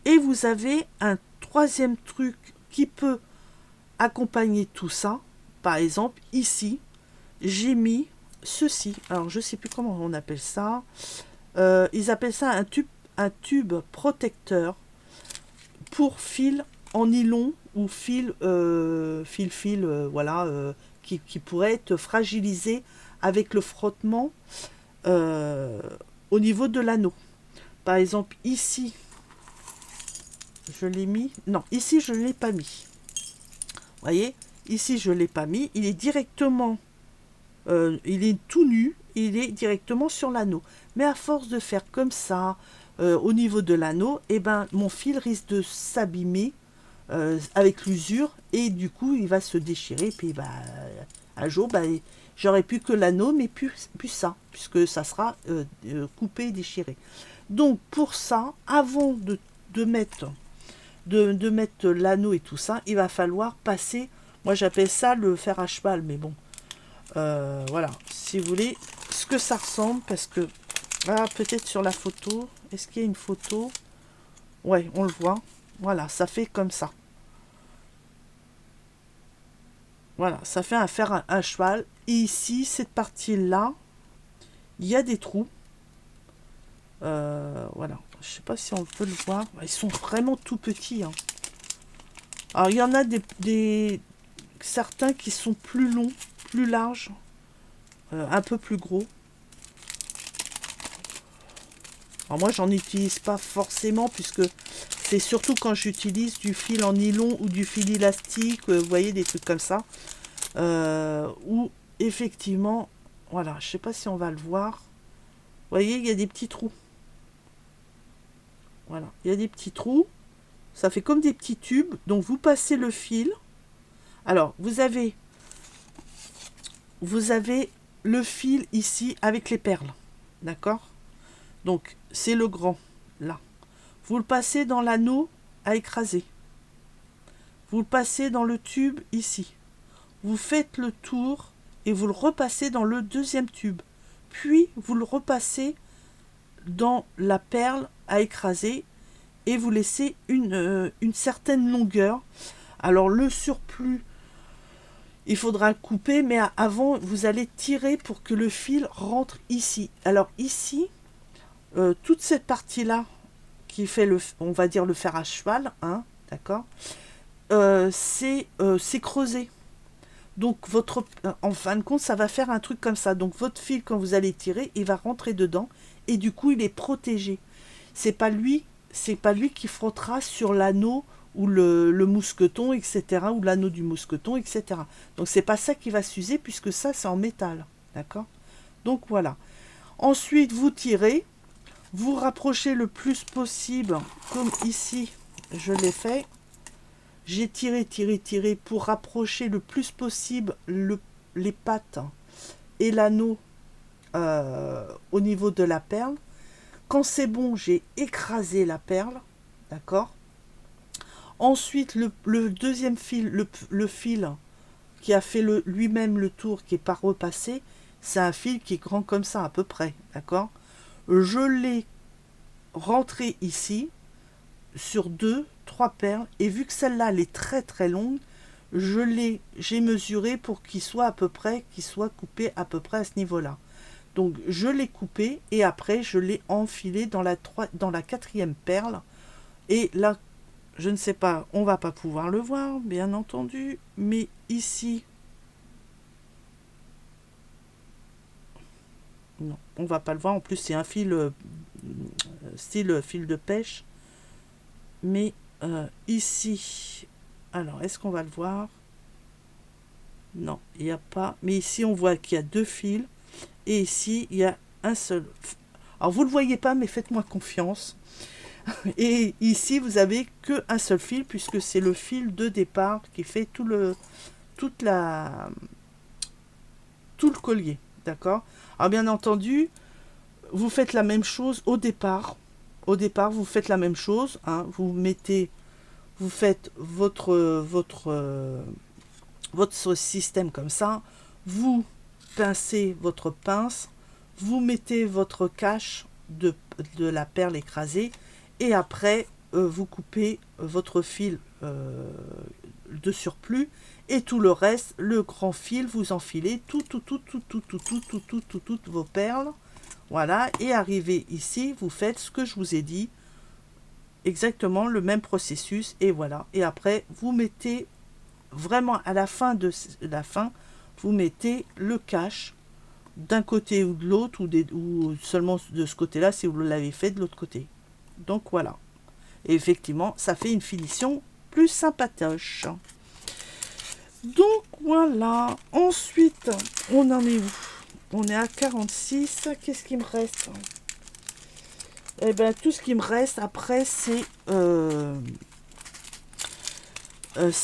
Et vous avez un troisième truc qui peut accompagner tout ça. Par exemple, ici, j'ai mis ceci. Alors, je ne sais plus comment on appelle ça. Ils appellent ça un tube protecteur pour fil en nylon ou voilà, qui pourrait être fragilisé avec le frottement au niveau de l'anneau. Par exemple, ici, je l'ai mis. Non, ici, je ne l'ai pas mis. Vous voyez, ici, je ne l'ai pas mis. Il est directement, il est tout nu. Il est directement sur l'anneau. Mais à force de faire comme ça, au niveau de l'anneau, eh ben, mon fil risque de s'abîmer avec l'usure. Et du coup, il va se déchirer. Puis, bah, un jour, bah, j'aurai plus que l'anneau, mais plus ça. Puisque ça sera coupé et déchiré. Donc, pour ça, avant de mettre l'anneau et tout ça, il va falloir passer, moi j'appelle ça le fer à cheval, mais bon, voilà, si vous voulez, ce que ça ressemble, parce que, ah, peut-être sur la photo, est-ce qu'il y a une photo? Ouais, on le voit, voilà, ça fait comme ça. Voilà, ça fait un fer à cheval, et ici, cette partie-là, il y a des trous, voilà, je sais pas si on peut le voir, ils sont vraiment tout petits, hein. Alors, il y en a certains qui sont plus longs, plus larges, un peu plus gros. Alors moi, j'en utilise pas forcément puisque c'est surtout quand j'utilise du fil en nylon ou du fil élastique, vous voyez, des trucs comme ça. Où effectivement, voilà, je sais pas si on va le voir. Vous voyez, il y a des petits trous. Voilà, il y a des petits trous. Ça fait comme des petits tubes. Donc vous passez le fil. Alors, vous avez le fil ici avec les perles. D'accord? Donc, c'est le grand, là. Vous le passez dans l'anneau à écraser. Vous le passez dans le tube ici. Vous faites le tour et vous le repassez dans le deuxième tube. Puis, vous le repassez dans la perle à écraser et vous laissez une certaine longueur. Alors, le surplus, il faudra le couper, mais avant, vous allez tirer pour que le fil rentre ici. Alors, ici, toute cette partie-là, qui fait on va dire le fer à cheval, hein, d'accord, c'est creusé. Donc en fin de compte, ça va faire un truc comme ça. Donc votre fil, quand vous allez tirer, il va rentrer dedans et du coup, il est protégé. C'est pas lui qui frottera sur l'anneau ou le mousqueton, etc., ou l'anneau du mousqueton, etc. Donc c'est pas ça qui va s'user puisque ça, c'est en métal, d'accord. Donc voilà. Ensuite, vous tirez. Vous rapprochez le plus possible, comme ici, je l'ai fait. J'ai tiré pour rapprocher le plus possible les pattes et l'anneau au niveau de la perle. Quand c'est bon, j'ai écrasé la perle, d'accord. Ensuite, le deuxième fil, le fil qui a fait lui-même le tour, qui n'est pas repassé, c'est un fil qui est grand comme ça à peu près, d'accord. Je l'ai rentré ici sur 2-3 perles et vu que celle-là elle est très très longue, j'ai mesuré pour qu'il soit coupé à peu près à ce niveau-là. Donc je l'ai coupé et après je l'ai enfilé dans la quatrième perle et là je ne sais pas, on va pas pouvoir le voir bien entendu, mais ici non, on va pas le voir. En plus, c'est un fil style fil de pêche. mais ici, alors est-ce qu'on va le voir? Non, il n'y a pas, mais ici on voit qu'il y a deux fils, et ici il y a un seul. Alors vous ne le voyez pas, mais faites-moi confiance. Et ici vous avez que un seul fil, puisque c'est le fil de départ qui fait tout le collier, d'accord? Alors bien entendu, vous faites la même chose au départ. Au départ, vous faites la même chose, hein. Vous faites votre système comme ça. Vous pincez votre pince, vous mettez votre cache de la perle écrasée, et après vous coupez votre fil de surplus, et tout le reste, le grand fil, vous enfilez toutes vos perles. Voilà, et arrivé ici, vous faites ce que je vous ai dit, exactement le même processus, et voilà. Et après, vous mettez vraiment à la fin vous mettez le cache d'un côté ou de l'autre, ou seulement de ce côté-là si vous l'avez fait de l'autre côté. Donc voilà. Et effectivement, ça fait une finition plus sympatoche. Donc voilà. Ensuite, on en est où? On est à 46. Qu'est-ce qui me reste? Eh bien, tout ce qui me reste après, c'est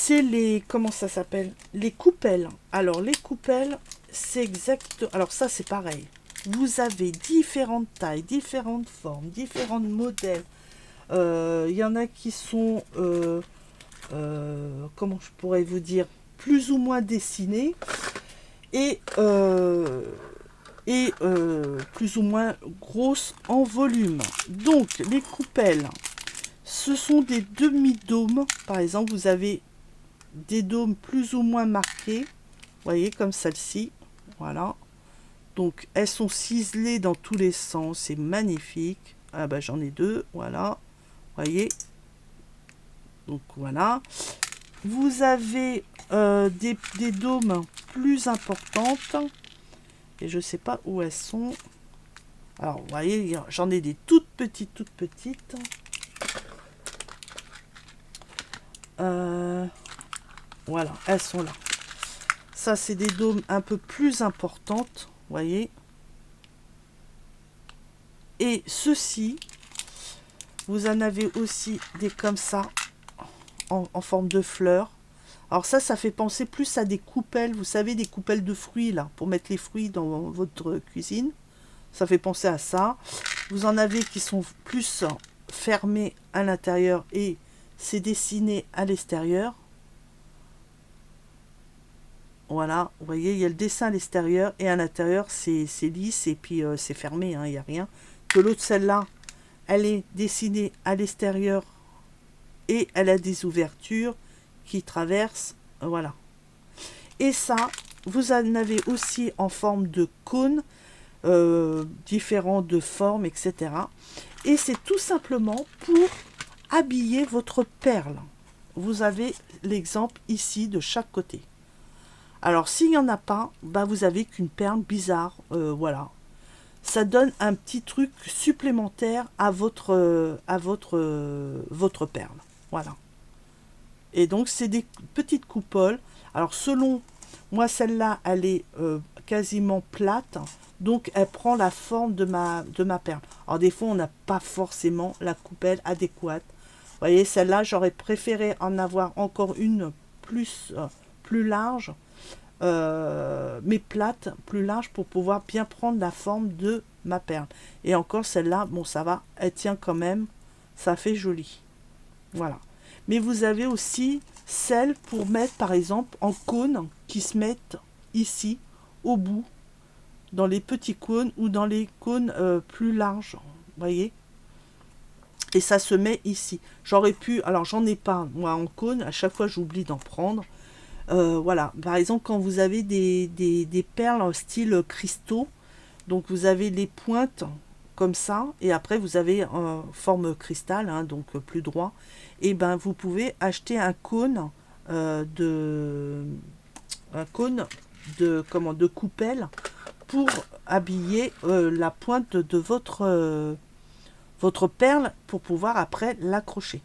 les... Comment ça s'appelle? Les coupelles. Alors, les coupelles, c'est exact... Alors, ça, c'est pareil. Vous avez différentes tailles, différentes formes, différents modèles. Il y en a qui sont... comment je pourrais vous dire? Plus ou moins dessinés. Et plus ou moins grosses en volume. Donc, les coupelles, ce sont des demi-dômes. Par exemple, vous avez des dômes plus ou moins marqués. Vous voyez, comme celle-ci. Voilà. Donc, elles sont ciselées dans tous les sens. C'est magnifique. Ah bah, j'en ai deux. Voilà. Vous voyez. Donc, voilà. Vous avez des dômes plus importantes. Et je ne sais pas où elles sont. Alors, vous voyez, j'en ai des toutes petites, toutes petites. Voilà, elles sont là. Ça, c'est des dômes un peu plus importantes, vous voyez. Et ceux-ci, vous en avez aussi des comme ça, en forme de fleurs. Alors ça fait penser plus à des coupelles, vous savez, des coupelles de fruits, là, pour mettre les fruits dans votre cuisine. Ça fait penser à ça. Vous en avez qui sont plus fermés à l'intérieur et c'est dessiné à l'extérieur. Voilà, vous voyez, il y a le dessin à l'extérieur et à l'intérieur, c'est lisse et puis c'est fermé, hein, il n'y a rien. Que l'autre, celle-là, elle est dessinée à l'extérieur et elle a des ouvertures qui traversent, voilà. Et ça, vous en avez aussi en forme de cône, différents de formes, etc. Et c'est tout simplement pour habiller votre perle. Vous avez l'exemple ici de chaque côté. Alors, s'il n'y en a pas, bah, vous avez qu'une perle bizarre, voilà. Ça donne un petit truc supplémentaire à votre perle, voilà. Et donc, c'est des petites coupoles. Alors, selon moi, celle-là, elle est quasiment plate. Donc, elle prend la forme de ma perle. Alors, des fois, on n'a pas forcément la coupelle adéquate. Vous voyez, celle-là, j'aurais préféré en avoir encore une plus large. Mais plate, plus large pour pouvoir bien prendre la forme de ma perle. Et encore celle-là, bon ça va, elle tient quand même, ça fait joli. Voilà. Mais vous avez aussi celles pour mettre par exemple en cône qui se mettent ici au bout, dans les petits cônes ou dans les cônes plus larges. Vous voyez? Et ça se met ici. J'aurais pu, alors j'en ai pas moi en cône, à chaque fois j'oublie d'en prendre. Voilà, par exemple quand vous avez des perles en style cristaux, donc vous avez les pointes comme ça, et après vous avez en forme cristal, hein, donc plus droit, et ben vous pouvez acheter un cône de coupelle pour habiller la pointe de votre perle pour pouvoir après l'accrocher.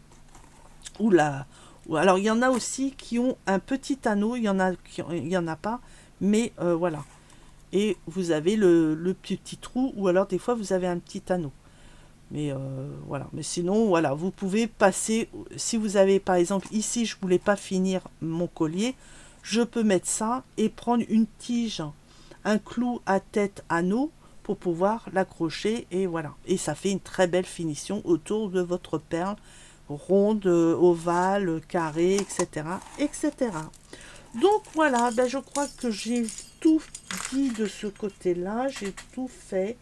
Alors il y en a aussi qui ont un petit anneau, il y en a pas, mais voilà. Et vous avez le petit trou, ou alors des fois vous avez un petit anneau. Mais voilà. Mais sinon, voilà, vous pouvez passer. Si vous avez, par exemple, ici, je voulais pas finir mon collier, je peux mettre ça et prendre une tige, un clou à tête anneau pour pouvoir l'accrocher, et voilà. Et ça fait une très belle finition autour de votre perle ronde, ovale, carrée, etc., etc. Donc voilà, ben je crois que j'ai tout dit de ce côté-là, j'ai tout fait.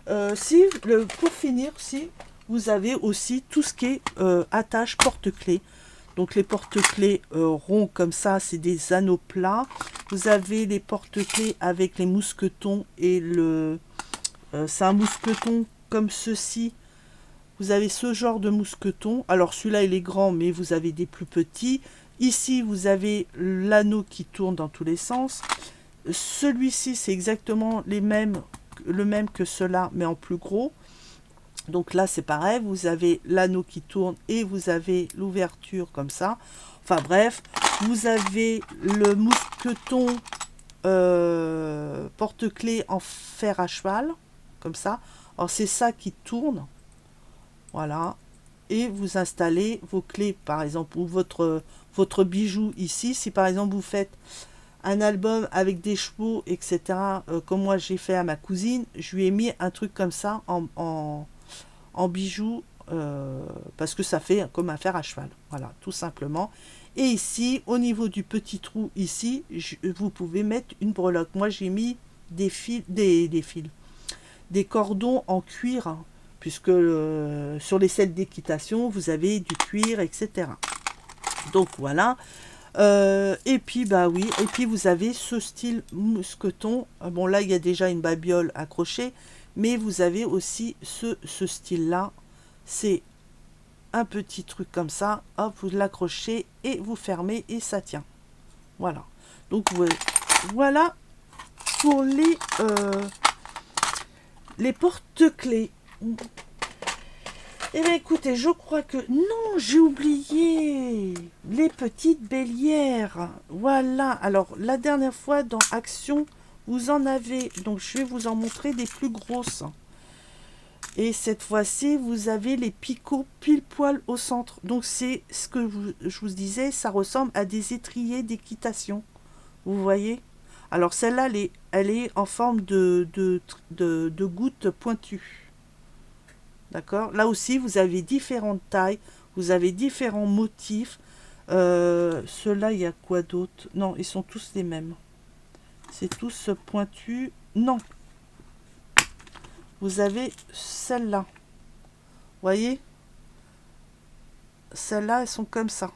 Pour finir, si vous avez aussi tout ce qui est attache porte-clés. Donc les porte-clés ronds comme ça, c'est des anneaux plats. Vous avez les porte-clés avec les mousquetons et c'est un mousqueton comme ceci. Vous avez ce genre de mousqueton. Alors celui-là il est grand, mais vous avez des plus petits. Ici vous avez l'anneau qui tourne dans tous les sens. Celui-ci c'est exactement le même que cela, mais en plus gros. Donc là c'est pareil, vous avez l'anneau qui tourne et vous avez l'ouverture comme ça. Enfin bref, vous avez le mousqueton porte-clés en fer à cheval, comme ça. Alors c'est ça qui tourne. Voilà. Et vous installez vos clés, par exemple, ou votre bijou ici. Si par exemple vous faites un album avec des chevaux, etc., comme moi j'ai fait à ma cousine, je lui ai mis un truc comme ça en bijoux, parce que ça fait comme un fer à cheval. Voilà, tout simplement. Et ici, au niveau du petit trou, ici, vous pouvez mettre une breloque. Moi j'ai mis des fils, des cordons en cuir, puisque sur les sets d'équitation, vous avez du cuir, etc. Donc voilà. Et puis bah oui, et puis vous avez ce style mousqueton. Bon là il y a déjà une babiole accrochée, mais vous avez aussi ce style là. C'est un petit truc comme ça. Hop, vous l'accrochez et vous fermez et ça tient. Voilà. Donc voilà pour les porte-clés. Eh bien écoutez, je crois que... Non, j'ai oublié les petites bélières. Voilà, alors la dernière fois dans Action, vous en avez. Donc je vais vous en montrer des plus grosses. Et cette fois-ci, vous avez les picots pile poil au centre. Donc c'est ce que je vous disais, ça ressemble à des étriers d'équitation. Vous voyez? Alors celle-là, elle est en forme de gouttes pointues. D'accord? Là aussi, vous avez différentes tailles, vous avez différents motifs. Ceux-là, il y a quoi d'autre? Non, ils sont tous les mêmes. C'est tous pointus. Non. Vous avez celle-là. Vous voyez? Celles-là, elles sont comme ça.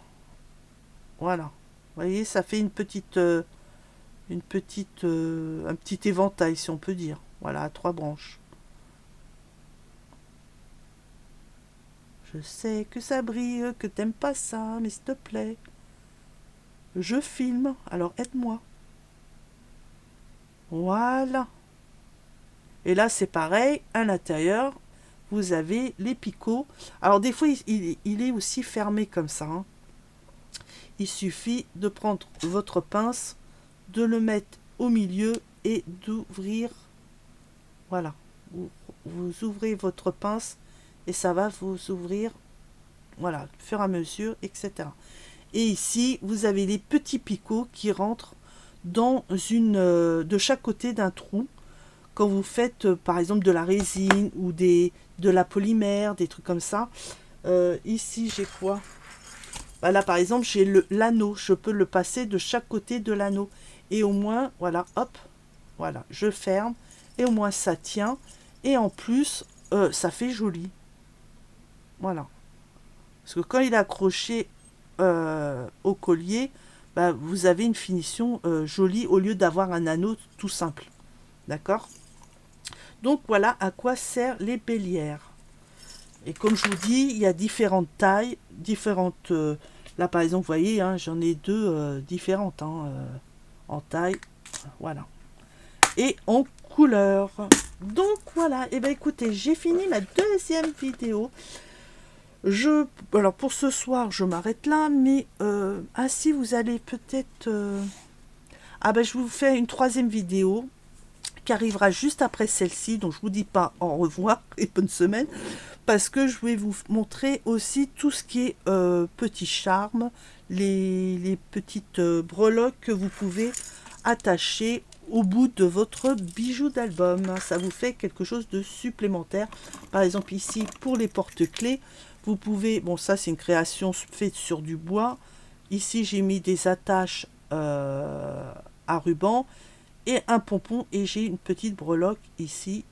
Voilà. Vous voyez, ça fait un petit éventail, si on peut dire. Voilà, à 3 branches. Je sais que ça brille, que t'aimes pas ça, mais s'il te plaît. Je filme, alors aide-moi. Voilà. Et là, c'est pareil, à l'intérieur, vous avez les picots. Alors, des fois, il est aussi fermé comme ça. Hein. Il suffit de prendre votre pince, de le mettre au milieu et d'ouvrir. Voilà. Vous ouvrez votre pince et ça va vous ouvrir, voilà, au fur et à mesure, etc. Et ici, vous avez les petits picots qui rentrent dans de chaque côté d'un trou. Quand vous faites, par exemple, de la résine ou de la polymère, des trucs comme ça. Ici, j'ai quoi? Bah là, par exemple, j'ai l'anneau. Je peux le passer de chaque côté de l'anneau. Et au moins, voilà, hop, voilà, je ferme. Et au moins, ça tient. Et en plus, ça fait joli. Voilà. Parce que quand il est accroché au collier, bah, vous avez une finition jolie au lieu d'avoir un anneau tout simple. D'accord? Donc voilà à quoi servent les bélières. Et comme je vous dis, il y a différentes tailles, différentes... là par exemple, vous voyez, hein, j'en ai deux différentes hein, en taille. Voilà. Et en couleur. Donc voilà, et bien écoutez, j'ai fini ma deuxième vidéo. Alors pour ce soir, je m'arrête là, mais ainsi vous allez peut-être... Ah ben je vous fais une troisième vidéo qui arrivera juste après celle-ci, donc je vous dis pas au revoir et bonne semaine, parce que je vais vous montrer aussi tout ce qui est petits charmes, les petites breloques que vous pouvez attacher au bout de votre bijou d'album. Ça vous fait quelque chose de supplémentaire. Par exemple ici pour les porte-clés, vous pouvez, bon ça c'est une création faite sur du bois. Ici j'ai mis des attaches à ruban et un pompon et j'ai une petite breloque ici.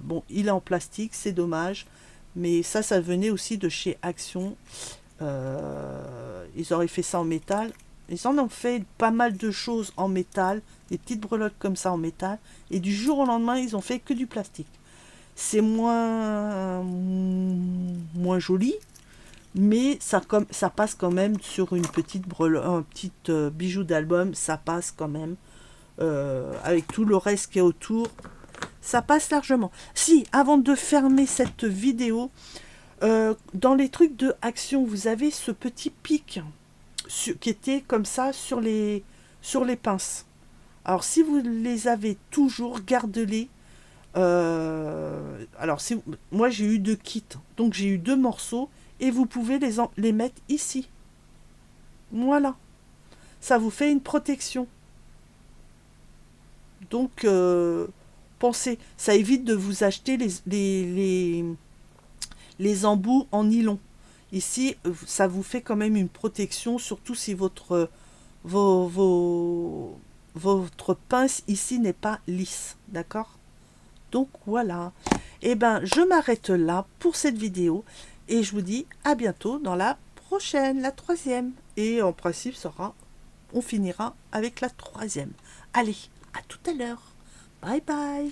Bon, il est en plastique, c'est dommage, mais ça venait aussi de chez Action. Ils auraient fait ça en métal. Ils en ont fait pas mal de choses en métal, des petites breloques comme ça en métal, et du jour au lendemain, ils ont fait que du plastique. C'est moins joli, mais ça passe quand même sur une petite breloque, un petit bijou d'album, ça passe quand même. Avec tout le reste qui est autour, ça passe largement. Si, avant de fermer cette vidéo, dans les trucs de Action, vous avez ce petit pic qui était comme ça sur les pinces. Alors si vous les avez toujours, gardez-les. Alors moi j'ai eu 2 kits, donc j'ai eu 2 morceaux et vous pouvez les mettre ici. Voilà, ça vous fait une protection. Donc pensez, ça évite de vous acheter les embouts en nylon. Ici, ça vous fait quand même une protection, surtout si votre pince ici n'est pas lisse, d'accord? Donc voilà. Et ben, je m'arrête là pour cette vidéo et je vous dis à bientôt dans la prochaine, la troisième. Et en principe, on finira avec la troisième. Allez, à tout à l'heure. Bye bye.